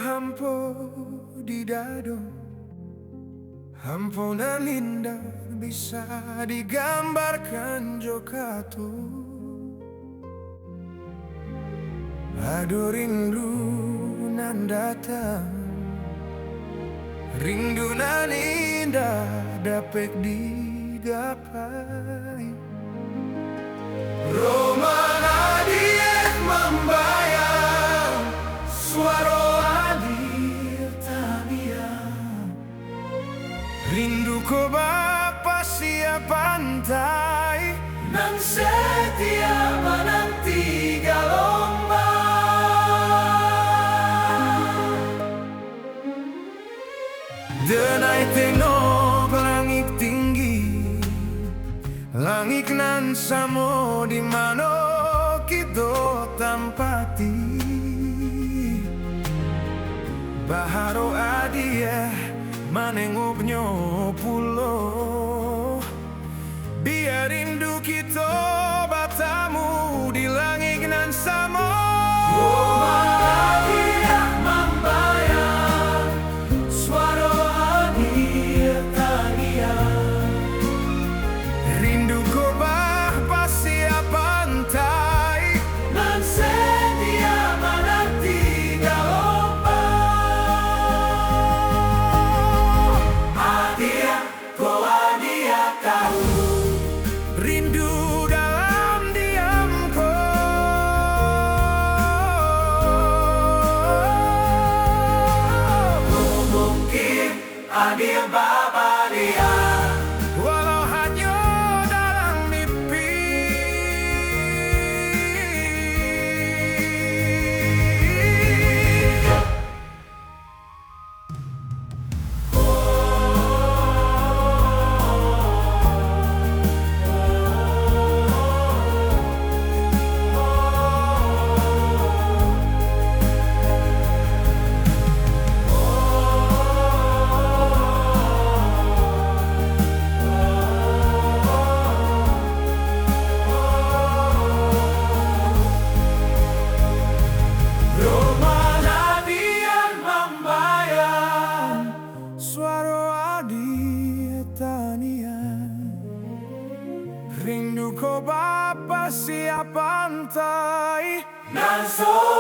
hampo di dado, hampunan indah bisa digambarkan jokatu. Aduh rindu nan datang, rindu nan indah dapat digapai. Romana dia membayang, suara hadir tanian. Rindu ko bapa siap pantai, nan setia menanti gelombang. Denai tengok langit tinggi, langit nan samo di mano kita tampati. Baharo adia menengoknya pulo, biar rindu kita bertemu di langit nan samo. Rindu dalam diamku, mungkin adil bapa dia, walau hanya dalam mimpi. Rindu ko bapa siap pantai, nan so